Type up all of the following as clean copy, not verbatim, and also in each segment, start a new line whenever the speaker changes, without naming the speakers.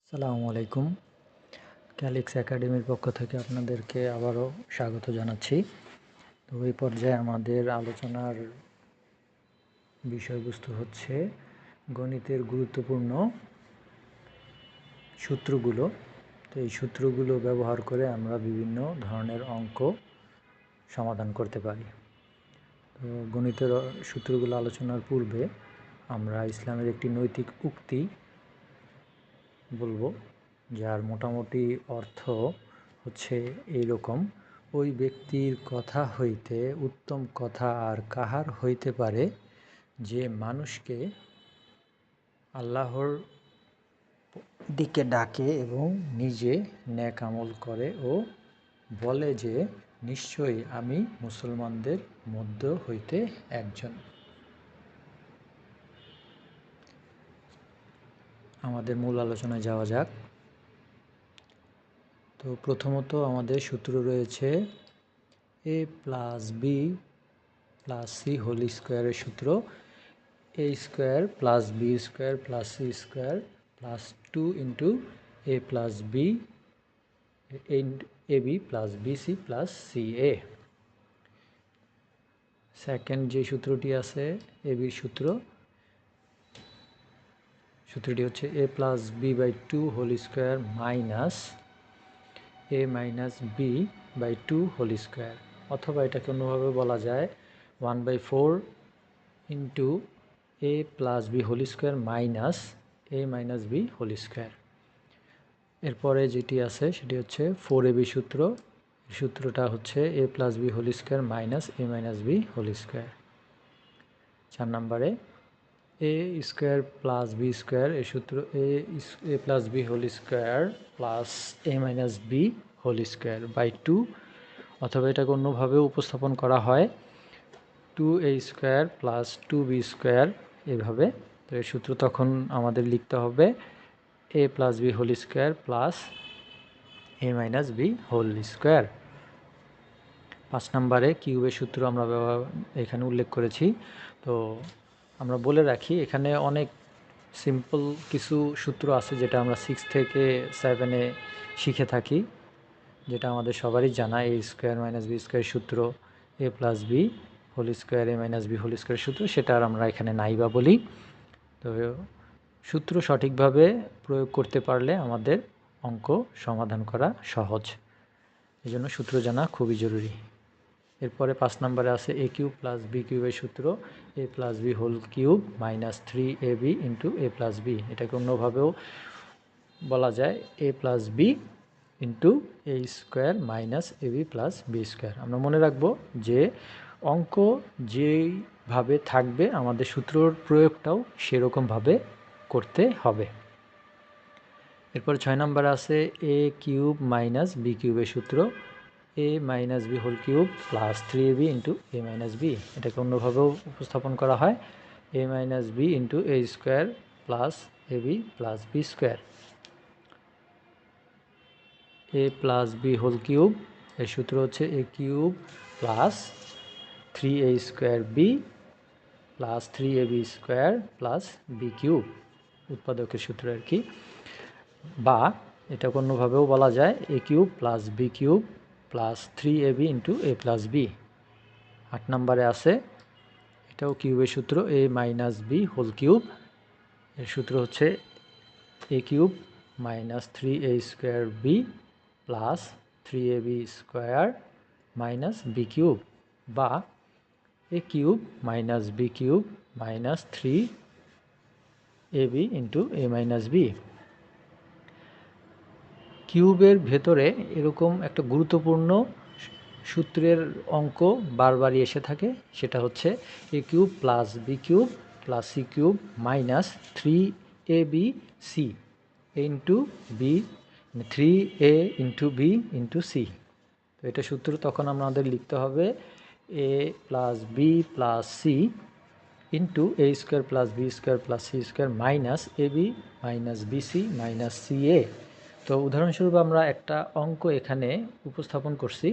আসসালামু আলাইকুম। ক্যালিক্স একাডেমির পক্ষ থেকে আপনাদেরকে আবারও স্বাগত জানাচ্ছি। তো এই পর্যায়ে আমাদের আলোচনার বিষয়বস্তু হচ্ছে গণিতের গুরুত্বপূর্ণ সূত্রগুলো। তো এই সূত্রগুলো ব্যবহার করে আমরা বিভিন্ন ধরনের অঙ্ক সমাধান করতে পারি। তো গণিতের সূত্রগুলো আলোচনার পূর্বে আমরা ইসলামের একটি নৈতিক উক্তি বলবো, যার মোটামুটি অর্থ হচ্ছে এইরকম: ওই ব্যক্তির কথা হইতে উত্তম কথা আর কাহার হইতে পারে, যে মানুষকে আল্লাহর দিকে ডাকে এবং নিজে নেক আমল করে ও বলে যে নিশ্চয়ই আমি মুসলমানদের মধ্য হইতে একজন। আমাদের মূল আলোচনায় যাওয়া যাক। তো প্রথমত আমাদের সূত্র রয়েছে a plus B plus C whole স্কোয়ারের সূত্র। a square plus B square plus C square plus 2 into A plus B A B plus B C plus C A. Second যে সূত্রটি আছে এ বির সূত্রটি হচ্ছে a plus B by 2 whole square minus a minus B by 2 whole square, অথবা এটাকে অন্যভাবে বলা যায় 1/4 into a plus B whole square minus a minus B whole square. এরপরে যেটি আছে সেটি হচ্ছে 4ab সূত্র। সূত্রটা হচ্ছে a plus B whole square minus a minus B whole square. 4 নম্বরে a square plus B square, এই সূত্র a plus B whole square plus a minus B whole square by 2, অথবা এটাকে অন্যভাবেও উপস্থাপন করা হয় 2a square plus 2b square এইভাবে। তো এই সূত্র তখন আমাদের লিখতে হবে a plus B whole square plus a minus B whole square. 5 নম্বরে কিউবের সূত্র আমরা এখানে উল্লেখ করেছি। তো আমরা বলে রাখি, এখানে অনেক সিম্পল কিছু সূত্র আছে যেটা আমরা 6 থেকে 7-এ শিখে থাকি, যেটা আমাদের সবারই জানা। এ স্কোয়ার মাইনাস বি স্কোয়ার সূত্র, A plus B whole square A minus B whole square সূত্র, সেটা আর আমরা এখানে নাই বা বলি। তো সূত্র সঠিকভাবে প্রয়োগ করতে পারলে আমাদের অঙ্ক সমাধান করা সহজ, এই জন্য সূত্র জানা খুবই জরুরি। এরপরে 5 নম্বরে আছে এ কিউব প্লাস বি কিউবের সূত্র, A plus B whole cube minus 3ab into A plus B. এটাকে অন্যভাবেও বলা যায় A plus B into A square minus A B plus B square. আমরা মনে রাখবো যে অঙ্ক যেইভাবে থাকবে আমাদের সূত্রর প্রয়োগটাও সেরকমভাবে করতে হবে। এরপর 6 নম্বরে আছে এ কিউব মাইনাস বি কিউবের সূত্র, A minus B whole cube plus 3ab into A minus B. এটাকে অন্যভাবেও উপস্থাপন করা হয় A minus B into A square plus A B plus B square. A plus B whole cube, এর সূত্র হচ্ছে A cube plus 3a square B plus 3ab square plus B cube, উৎপাদকের সূত্র আর কি। বা এটা অন্যভাবেও বলা যায় A cube plus B cube plus 3ab into A plus B. 8 নম্বরে আছে, এটাও কিউবের সূত্র, A minus B whole cube. এর সূত্র হচ্ছে A cube minus 3a square B plus 3ab square minus B cube, বা A cube minus B cube minus 3ab into A minus B. কিউবের ভেতরে এরকম একটা গুরুত্বপূর্ণ সূত্রের অঙ্ক বারবারই এসে থাকে, সেটা হচ্ছে A cube plus B cube plus C cube minus 3ab C into B, 3a into B into C. তো এটা সূত্র তখন আমাদের লিখতে হবে A plus B plus C into A square plus B square plus C square minus A B minus B C minus C A. তো উদাহরণস্বরূপ আমরা একটা অঙ্ক এখানে উপস্থাপন করছি,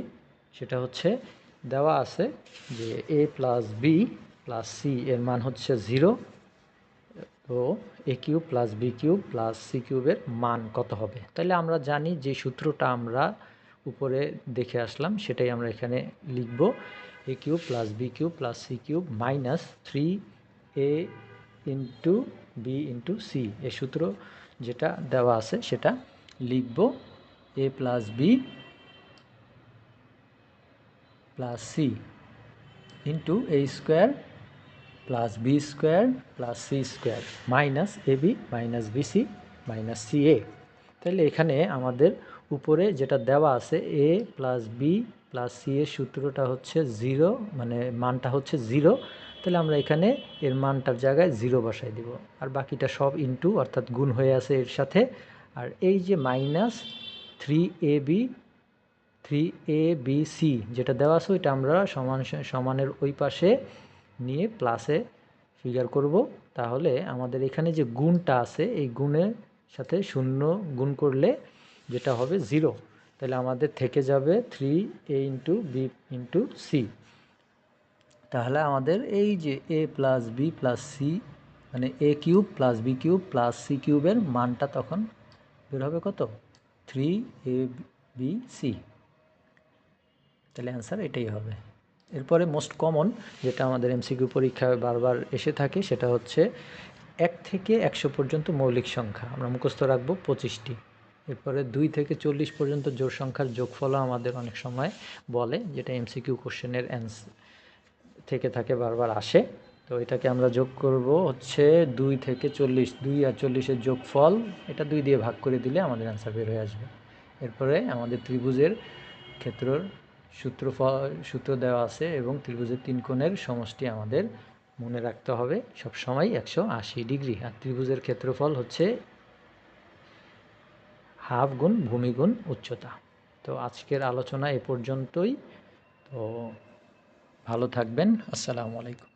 সেটা হচ্ছে দেওয়া আছে যে A plus B plus C এর মান হচ্ছে 0, তো A cube plus B cube plus C কিউবের মান কত হবে। তাহলে আমরা জানি যে সূত্রটা আমরা উপরে দেখে আসলাম সেটাই আমরা এখানে লিখব। A cube plus B cube plus C cube minus 3a into B into C, এই সূত্র যেটা দেওয়া আছে সেটা লিখব। A plus B plus C into A square plus B square plus C square minus A B minus BC minus C A. তাহলে এখানে আমাদের উপরে যেটা দেওয়া আছে A plus B plus C এর সূত্রটা হচ্ছে 0, মানে মানটা হচ্ছে 0। তাহলে আমরা এখানে এর মানটার জায়গায় 0 বসাই দিব, আর বাকিটা সব ইনটু অর্থাৎ গুণ হয়ে আছে এর সাথে। আর এই যে মাইনাস 3ab3abc যেটা দেওয়া আছে ওইটা আমরা সমানের ওই পাশে নিয়ে প্লাসে ফিগার করব। তাহলে আমাদের এখানে যে গুণটা আছে এই গুণের সাথে 0 গুণ করলে যেটা হবে 0। তাহলে আমাদের থেকে যাবে 3a into B into C. তাহলে আমাদের এই যে A plus B plus C মানে A cube plus B cube plus C কিউবের মানটা তখন বের হবে কত, 3abc। তাহলে অ্যান্সার এটাই হবে। এরপরে মোস্ট কমন যেটা আমাদের এমসিকিউ পরীক্ষায় বারবার এসে থাকে সেটা হচ্ছে 1 থেকে 100 পর্যন্ত মৌলিক সংখ্যা আমরা মুখস্থ রাখবো 25টি। এরপরে 2 থেকে 40 পর্যন্ত জোড় সংখ্যার যোগফলও আমাদের অনেক সময় বলে, যেটা এমসিকিউ কোশ্চেনের থেকে থাকে বারবার আসে। তো এটাকে আমরা যোগ করব হচ্ছে 2 থেকে 40, 2 আর 40-এর যোগফল, এটা 2 দিয়ে ভাগ করে দিলে আমাদের অ্যান্সার বের হয়ে আসবে। এরপরে আমাদের ত্রিভুজের ক্ষেত্রর সূত্র দেওয়া আছে এবং ত্রিভুজের 3 কোণের সমষ্টি আমাদের মনে রাখতে হবে সবসময় 180 ডিগ্রি। আর ত্রিভুজের ক্ষেত্রফল হচ্ছে হাফ গুণ ভূমি গুণ উচ্চতা। তো আজকের আলোচনা এ পর্যন্তই। তো ভালো থাকবেন। আসসালামু আলাইকুম।